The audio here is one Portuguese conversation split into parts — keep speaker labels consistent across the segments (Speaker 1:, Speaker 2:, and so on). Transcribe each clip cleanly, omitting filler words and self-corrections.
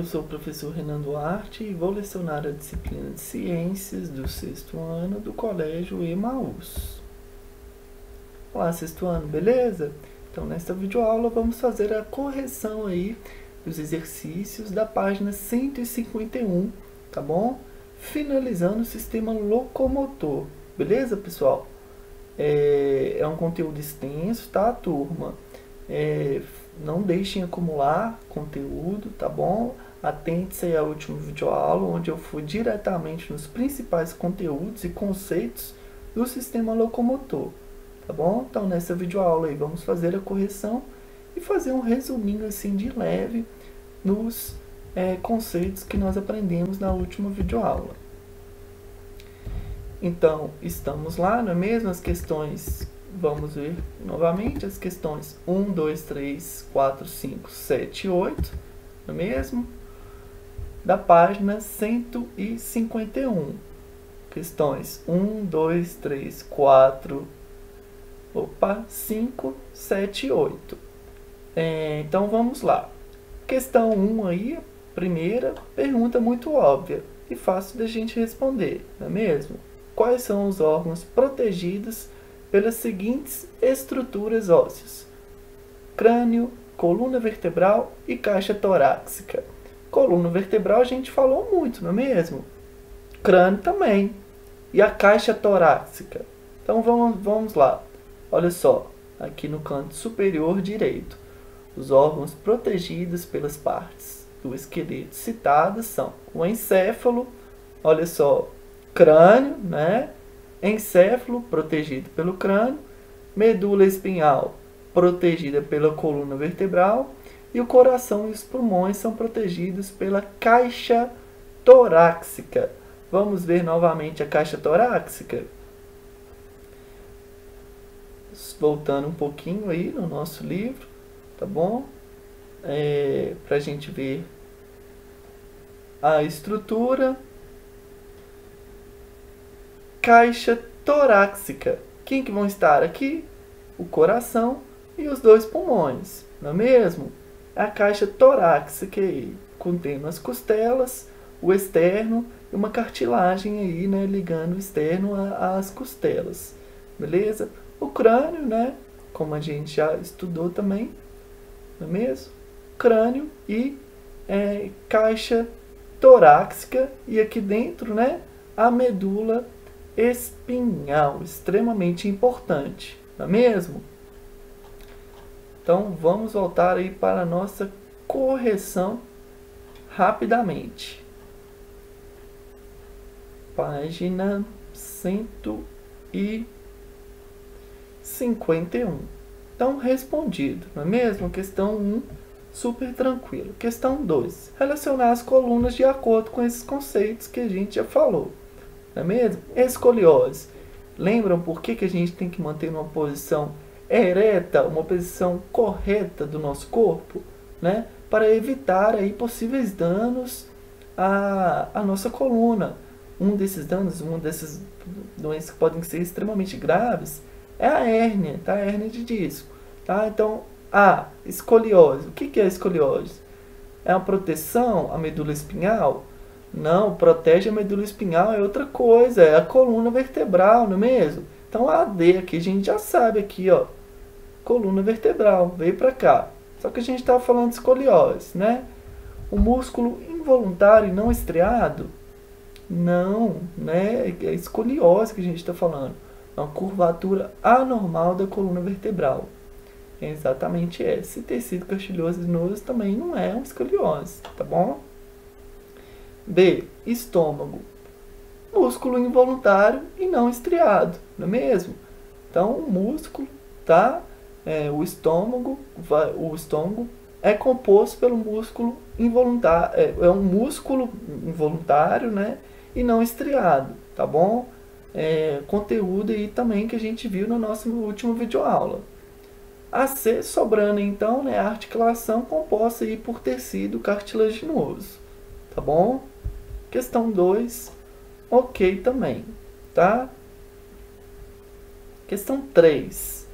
Speaker 1: sou o professor Renan Duarte e vou lecionar a disciplina de Ciências do 6º ano do Colégio Emaús. Olá, 6º ano, beleza? Então, nesta videoaula, vamos fazer a correção aí dos exercícios da página 151, tá bom? Finalizando o sistema locomotor, beleza, pessoal? É um conteúdo extenso, tá, turma? Não deixem acumular conteúdo, tá bom? Atente-se aí à última videoaula, onde eu fui diretamente nos principais conteúdos e conceitos do sistema locomotor, tá bom? Então, nessa videoaula aí, vamos fazer a correção e fazer um resuminho assim de leve nos conceitos que nós aprendemos na última videoaula. Então, estamos lá, não é mesmo? As questões, vamos ver novamente, as questões 1, 2, 3, 4, 5, 7 e 8, não é mesmo? Da página 151. Questões 1, 2, 3, 4, 5, 7 e 8. Então, vamos lá. Questão 1 aí, primeira, pergunta muito óbvia e fácil da gente responder, não é mesmo? Quais são os órgãos protegidos pelas seguintes estruturas ósseas? Crânio, coluna vertebral e caixa torácica. Coluna vertebral a gente falou muito, não é mesmo? Crânio também. E a caixa torácica? Então vamos lá. Olha só, aqui no canto superior direito. Os órgãos protegidos pelas partes do esqueleto citadas são o encéfalo, olha só, crânio, né? Encéfalo, protegido pelo crânio, medula espinhal, protegida pela coluna vertebral, e o coração e os pulmões são protegidos pela caixa torácica. Vamos ver novamente a caixa torácica? Voltando um pouquinho aí no nosso livro, tá bom? Para a gente ver a estrutura. Caixa torácica. Quem que vão estar aqui? O coração e os dois pulmões, não é mesmo? A caixa torácica aí, contém as costelas, o externo e uma cartilagem aí, né, ligando o externo às costelas, beleza? O crânio, né, como a gente já estudou também, não é mesmo? Crânio e caixa torácica, e aqui dentro, né, a medula espinhal, extremamente importante, não é mesmo? Então, vamos voltar aí para a nossa correção rapidamente. Página 151. Então, respondido, não é mesmo? Questão 1, super tranquilo. Questão 2, relacionar as colunas de acordo com esses conceitos que a gente já falou. Não é mesmo? Escoliose. Lembram por que a gente tem que manter uma posição ereta, uma posição correta do nosso corpo, né? Para evitar aí possíveis danos à nossa coluna. Um desses danos, uma dessas doenças que podem ser extremamente graves, é a hérnia, tá? A hérnia de disco, tá? Então, escoliose. O que é a escoliose? É uma proteção à medula espinhal? Não, protege a medula espinhal é outra coisa, é a coluna vertebral, não é mesmo? Então a AD aqui a gente já sabe aqui, ó, coluna vertebral, veio para cá. Só que a gente estava falando de escoliose, né? O músculo involuntário e não estriado, não, né? É escoliose que a gente está falando. É uma curvatura anormal da coluna vertebral. É exatamente essa. E tecido cartilaginoso também não é uma escoliose, tá bom? B. Estômago. Músculo involuntário e não estriado, não é mesmo? Então, o músculo, tá? O estômago é composto pelo músculo involuntário, é um músculo involuntário, né? E não estriado, tá bom? Conteúdo aí também que a gente viu na nossa última videoaula. A C, sobrando então, né? A articulação composta aí por tecido cartilaginoso, tá bom? Questão 2, ok também, tá? Questão 3.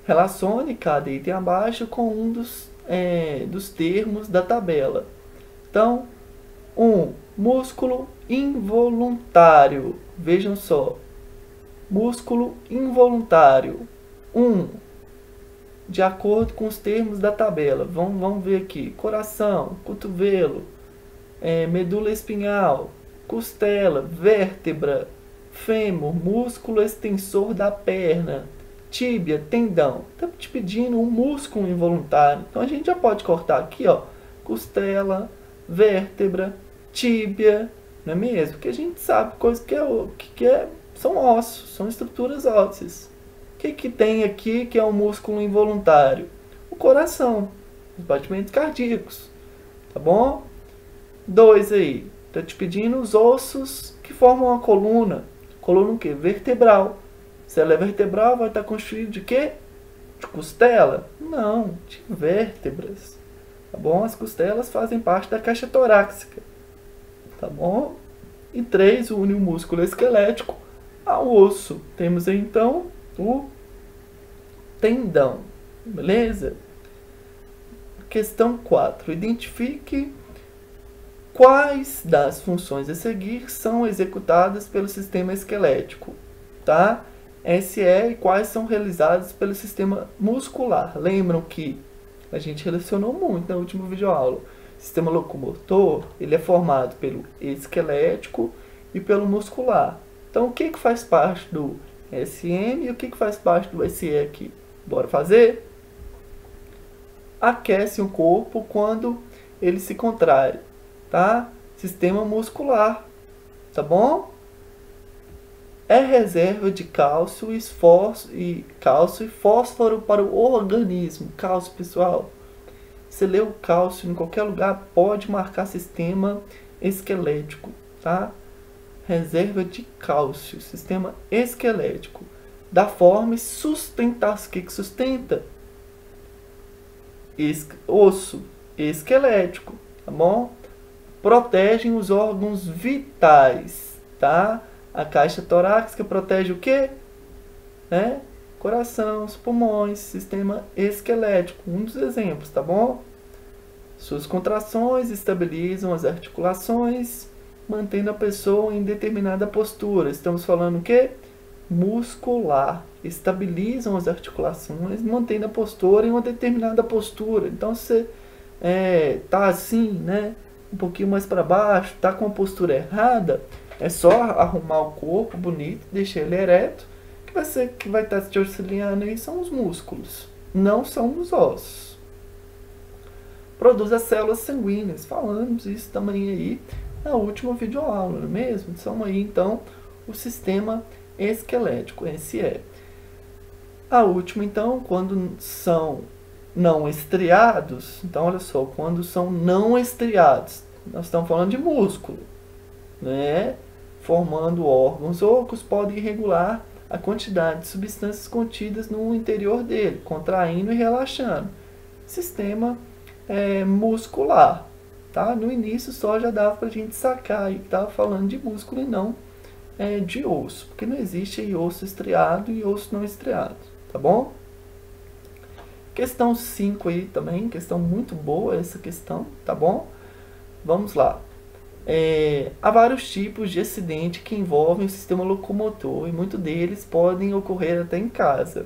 Speaker 1: Relacione cada item abaixo com um dos termos da tabela. Então, músculo involuntário. Vejam só. Músculo involuntário. De acordo com os termos da tabela. Vamos ver aqui. Coração, cotovelo, medula espinhal, costela, vértebra, fêmur, músculo extensor da perna, tíbia, tendão. Está te pedindo um músculo involuntário. Então a gente já pode cortar aqui, ó, costela, vértebra, tíbia, não é mesmo? Porque a gente sabe coisa são ossos, são estruturas ósseas. O que tem aqui que é um músculo involuntário? O coração, os batimentos cardíacos, tá bom? 2 aí, tá te pedindo os ossos que formam a coluna. Coluna o quê? Vertebral. Se ela é vertebral, vai estar constituído de quê? De costela? Não, de vértebras. Tá bom? As costelas fazem parte da caixa torácica. Tá bom? E 3, une o músculo esquelético ao osso. Temos aí, então, o tendão. Beleza? Questão 4. Identifique quais das funções a seguir são executadas pelo sistema esquelético, tá? SE e quais são realizadas pelo sistema muscular. Lembram que a gente relacionou muito na última videoaula. O sistema locomotor, ele é formado pelo esquelético e pelo muscular. Então, o que faz parte do SM e o que faz parte do SE aqui? Bora fazer? Aquece o corpo quando ele se contrai, tá? Sistema muscular, tá bom? É reserva de cálcio e fósforo para o organismo. Cálcio, pessoal. Você lê o cálcio em qualquer lugar, pode marcar sistema esquelético, tá? Reserva de cálcio, sistema esquelético. Da forma e sustentar. O que sustenta? Osso esquelético, tá bom? Protegem os órgãos vitais, tá? A caixa torácica protege o quê? Coração, os pulmões, sistema esquelético. Um dos exemplos, tá bom? Suas contrações estabilizam as articulações, mantendo a pessoa em determinada postura. Estamos falando o quê? Muscular. Estabilizam as articulações, mantendo a postura em uma determinada postura. Então, se você tá assim, né? Um pouquinho mais para baixo, tá com a postura errada, é só arrumar o corpo bonito, deixar ele ereto, que vai estar te auxiliando aí são os músculos, não são os ossos. Produz as células sanguíneas, falamos isso também aí na última videoaula, não é mesmo? São aí então o sistema esquelético, esse é. A última então, quando são não estriados, então olha só, quando são não estriados, nós estamos falando de músculo, né? Formando órgãos ocos, podem regular a quantidade de substâncias contidas no interior dele, contraindo e relaxando. Sistema muscular, tá? No início só já dava para a gente sacar aí que estava falando de músculo e não de osso, porque não existe aí osso estriado e osso não estriado, tá bom? Questão 5 aí também, questão muito boa essa questão, tá bom? Vamos lá. Há vários tipos de acidente que envolvem o sistema locomotor e muitos deles podem ocorrer até em casa.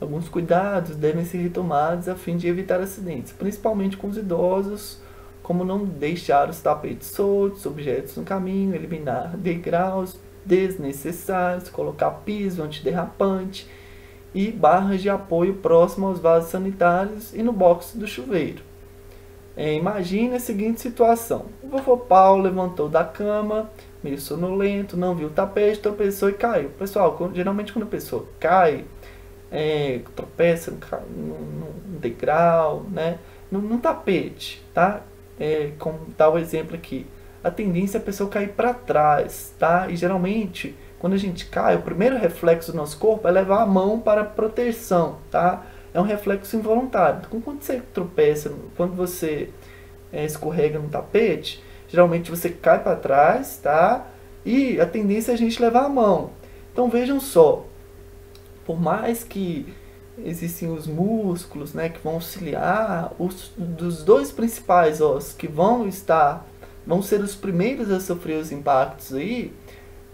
Speaker 1: Alguns cuidados devem ser tomados a fim de evitar acidentes, principalmente com os idosos, como não deixar os tapetes soltos, objetos no caminho, eliminar degraus desnecessários, colocar piso antiderrapante e barras de apoio próximo aos vasos sanitários e no box do chuveiro. Imagine a seguinte situação. O vovô Paulo levantou da cama, meio sonolento, não viu o tapete, tropeçou e caiu. Pessoal, geralmente quando a pessoa cai, tropeça num degrau, né, num tapete, tá? Como tá o exemplo aqui. A tendência é a pessoa cair para trás, tá? E geralmente, quando a gente cai, o primeiro reflexo do nosso corpo é levar a mão para proteção, tá? É um reflexo involuntário. Então, quando você tropeça, quando você escorrega no tapete, geralmente você cai para trás, tá? E a tendência é a gente levar a mão. Então, vejam só. Por mais que existem os músculos, né, que vão auxiliar, dos dois principais ossos que vão ser os primeiros a sofrer os impactos aí,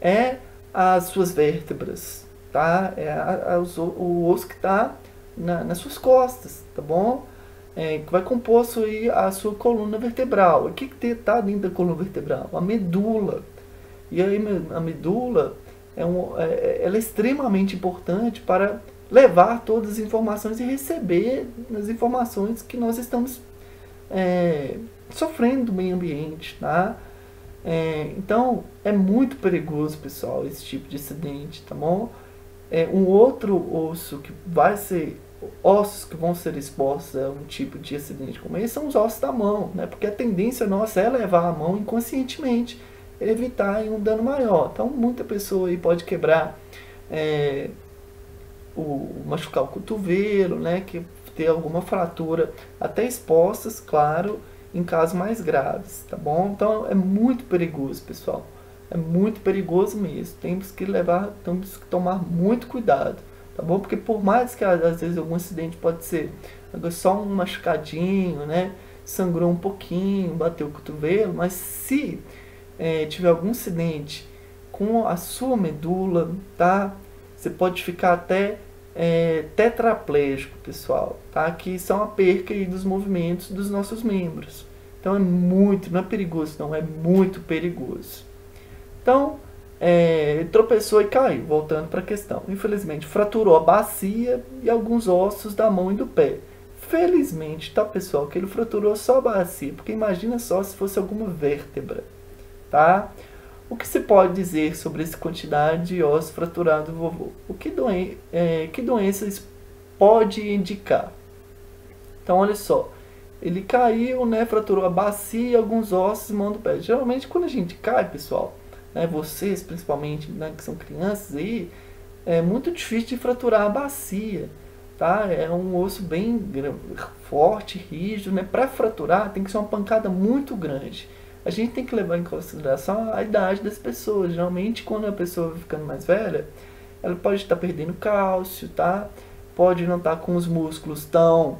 Speaker 1: é as suas vértebras, tá? O osso que está nas suas costas, tá bom? Que vai compor aí a sua coluna vertebral. O que está dentro da coluna vertebral? A medula. E aí a medula ela é extremamente importante para levar todas as informações e receber as informações que nós estamos sofrendo do meio ambiente, tá? Então é muito perigoso, pessoal, esse tipo de acidente, tá bom? Um outro ossos que vão ser expostos a um tipo de acidente como esse são os ossos da mão, né? Porque a tendência nossa é levar a mão inconscientemente, evitar um dano maior. Então muita pessoa aí pode quebrar, machucar o cotovelo, né? Que ter alguma fratura, até expostas, claro, em casos mais graves, tá bom? Então é muito perigoso, pessoal. É muito perigoso mesmo. Temos que tomar muito cuidado, tá bom? Porque por mais que às vezes algum acidente pode ser só um machucadinho, né? Sangrou um pouquinho, bateu o cotovelo, mas se tiver algum acidente com a sua medula, tá? Você pode ficar até tetraplégico, pessoal, tá? Que são a perca aí dos movimentos dos nossos membros. Então não é perigoso, não, é muito perigoso. Então, ele tropeçou e caiu, voltando para a questão. Infelizmente, fraturou a bacia e alguns ossos da mão e do pé. Felizmente, tá, pessoal, que ele fraturou só a bacia, porque imagina só se fosse alguma vértebra, tá? O que se pode dizer sobre essa quantidade de ossos fraturados do vovô? Que doenças pode indicar? Então, olha só. Ele caiu, né, fraturou a bacia e alguns ossos e mão do pé. Geralmente, quando a gente cai, pessoal, né, vocês principalmente, né, que são crianças aí, é muito difícil de fraturar a bacia, tá? É um osso bem forte, rígido, né? Para fraturar tem que ser uma pancada muito grande. A gente tem que levar em consideração a idade das pessoas. Geralmente, quando a pessoa vai ficando mais velha, ela pode estar perdendo cálcio, tá? Pode não estar com os músculos tão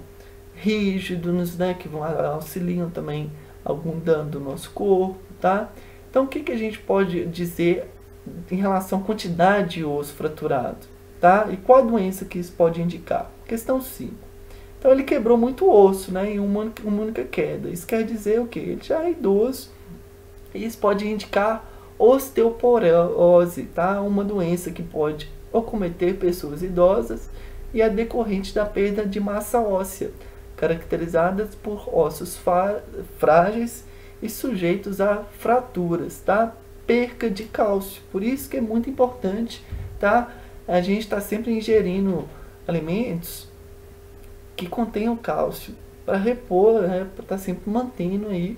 Speaker 1: rígidos, né? Que auxiliam também algum dano do nosso corpo, tá? Então, o que a gente pode dizer em relação à quantidade de osso fraturado, tá? E qual a doença que isso pode indicar? Questão 5. Então ele quebrou muito osso, né, em uma única queda. Isso quer dizer o quê? Ele já é idoso. Isso pode indicar osteoporose, tá? Uma doença que pode acometer pessoas idosas e é decorrente da perda de massa óssea, caracterizadas por ossos frágeis e sujeitos a fraturas, tá? Perca de cálcio. Por isso que é muito importante, tá? A gente está sempre ingerindo alimentos que contenham cálcio para repor, né, para estar sempre mantendo aí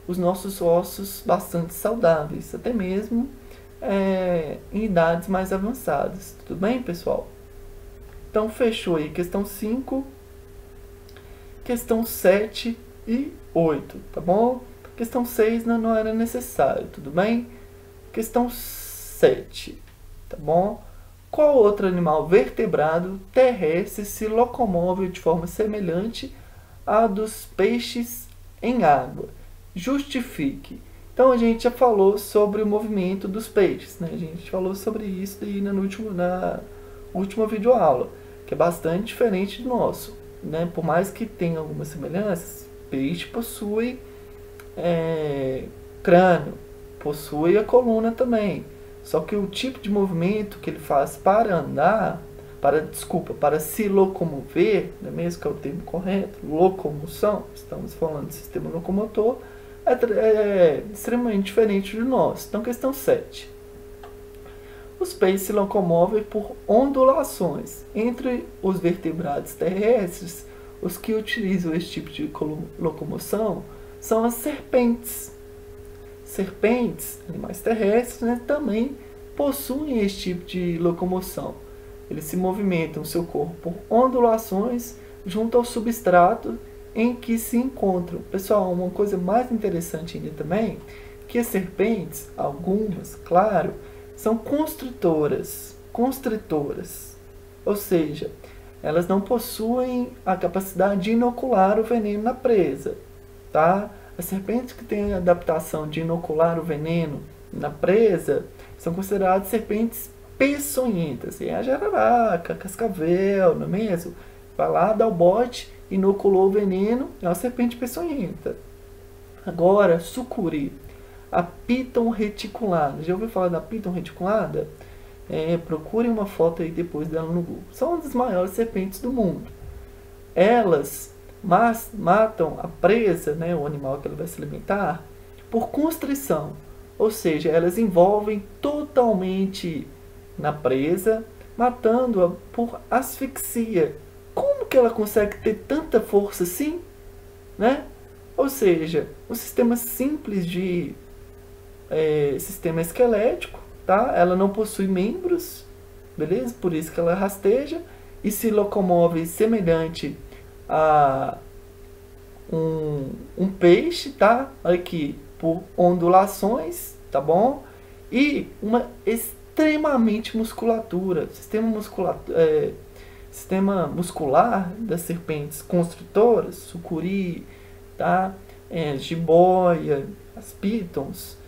Speaker 1: os nossos ossos bastante saudáveis, até mesmo em idades mais avançadas. Tudo bem, pessoal? Então fechou aí questão 5, questão 7 e 8, tá bom? Questão 6 não era necessário, tudo bem? Questão 7, tá bom? Qual outro animal vertebrado terrestre se locomove de forma semelhante à dos peixes em água? Justifique. Então a gente já falou sobre o movimento dos peixes, né? A gente falou sobre isso aí na última videoaula, que é bastante diferente do nosso, né? Por mais que tenha algumas semelhanças, peixe possui crânio, possui a coluna também. Só que o tipo de movimento que ele faz para andar, para se locomover, não é mesmo que é o termo correto, locomoção, estamos falando de sistema locomotor, é extremamente diferente do nosso. Então, questão 7. Os peixes se locomovem por ondulações. Entre os vertebrados terrestres, os que utilizam esse tipo de locomoção são as serpentes. Serpentes, animais terrestres, né, também possuem esse tipo de locomoção. Eles se movimentam seu corpo por ondulações junto ao substrato em que se encontram. Pessoal, uma coisa mais interessante ainda também, que as serpentes, algumas, claro, são constritoras. Ou seja, elas não possuem a capacidade de inocular o veneno na presa, tá? As serpentes que têm a adaptação de inocular o veneno na presa são consideradas serpentes peçonhentas. E a jararaca, a cascavel, não é mesmo? Vai lá, dá o bote, inoculou o veneno, é uma serpente peçonhenta. Agora, sucuri, a Piton reticulada. Já ouviu falar da Piton reticulada? Procure uma foto aí depois dela no Google. São uma das maiores serpentes do mundo. Elas matam a presa, né, o animal que ela vai se alimentar, por constrição. Ou seja, elas envolvem totalmente na presa, matando-a por asfixia. Como que ela consegue ter tanta força assim? Né? Ou seja, um sistema simples de sistema esquelético, tá? Ela não possui membros, beleza? Por isso que ela rasteja e se locomove semelhante a um peixe, tá? Aqui, por ondulações, tá bom? E uma extremamente musculatura. Sistema muscular das serpentes constritoras, sucuri, tá? Jiboia, as pitons,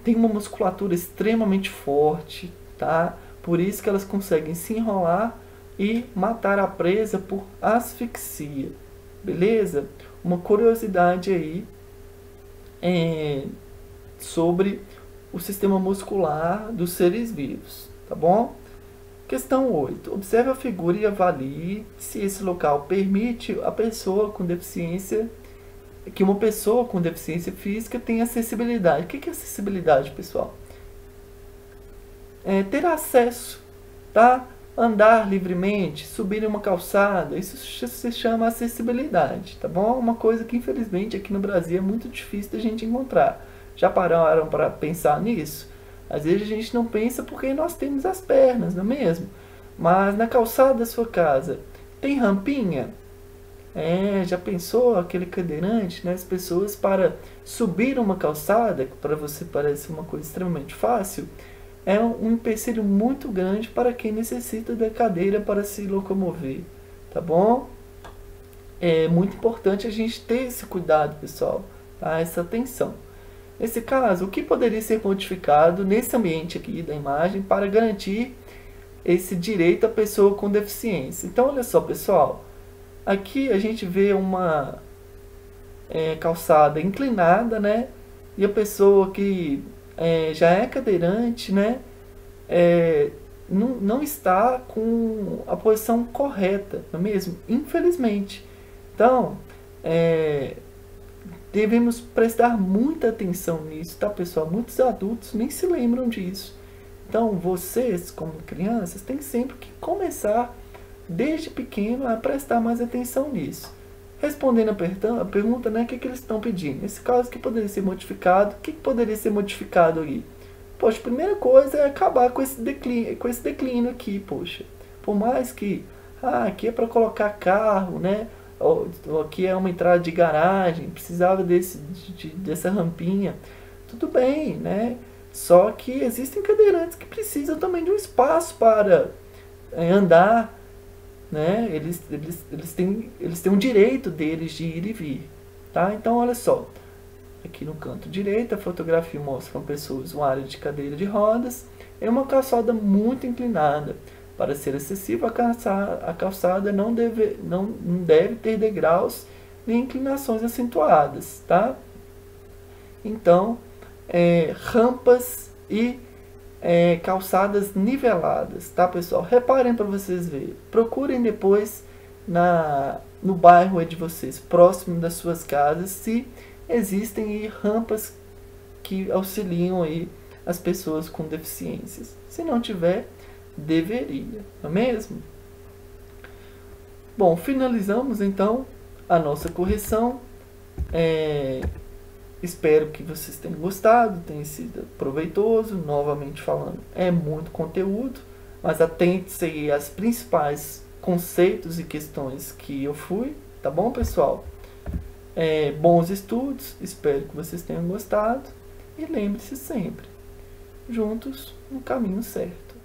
Speaker 1: tem uma musculatura extremamente forte, tá? Por isso que elas conseguem se enrolar e matar a presa por asfixia, beleza? Uma curiosidade aí sobre o sistema muscular dos seres vivos, tá bom? Questão 8. Observe a figura e avalie se esse local permite a pessoa com deficiência, que uma pessoa com deficiência física tenha acessibilidade. O que é acessibilidade, pessoal? Ter acesso, tá? Andar livremente, subir em uma calçada, isso se chama acessibilidade, tá bom? Uma coisa que infelizmente aqui no Brasil é muito difícil da gente encontrar. Já pararam para pensar nisso? Às vezes a gente não pensa porque nós temos as pernas, não é mesmo? Mas na calçada da sua casa tem rampinha? Já pensou aquele cadeirante, né? As pessoas para subir uma calçada, que para você parece uma coisa extremamente fácil, é um empecilho muito grande para quem necessita da cadeira para se locomover, tá bom? É muito importante a gente ter esse cuidado, pessoal, tá? Essa atenção. Nesse caso, o que poderia ser modificado nesse ambiente aqui da imagem para garantir esse direito à pessoa com deficiência? Então, olha só, pessoal, aqui a gente vê uma calçada inclinada, né? E a pessoa que já é cadeirante, né? Não está com a posição correta, não é mesmo? Infelizmente. Então, devemos prestar muita atenção nisso, tá, pessoal? Muitos adultos nem se lembram disso. Então, vocês, como crianças, têm sempre que começar, desde pequeno, a prestar mais atenção nisso. Respondendo a pergunta, né, o que eles estão pedindo? Nesse caso, o que poderia ser modificado? O que poderia ser modificado aí? Poxa, a primeira coisa é acabar com esse declínio aqui, poxa. Por mais que, aqui é para colocar carro, né? Ou aqui é uma entrada de garagem, precisava dessa rampinha. Tudo bem, né? Só que existem cadeirantes que precisam também de um espaço para andar, né? Eles têm o direito deles de ir e vir, tá? Então, olha só. Aqui no canto direito, a fotografia mostra uma pessoa usuária de cadeira de rodas. É uma calçada muito inclinada. Para ser acessível, a calçada não deve ter degraus nem inclinações acentuadas, tá? Então, rampas e calçadas niveladas, tá, pessoal? Reparem para vocês verem. Procurem depois no bairro de vocês, próximo das suas casas, se existem aí rampas que auxiliam aí as pessoas com deficiências. Se não tiver, deveria, não é mesmo? Bom, finalizamos então a nossa correção. Espero que vocês tenham gostado, tenha sido proveitoso. Novamente falando, é muito conteúdo, mas atente-se aí às principais conceitos e questões que eu fui, tá bom, pessoal? Bons estudos, espero que vocês tenham gostado e lembre-se sempre, juntos no caminho certo.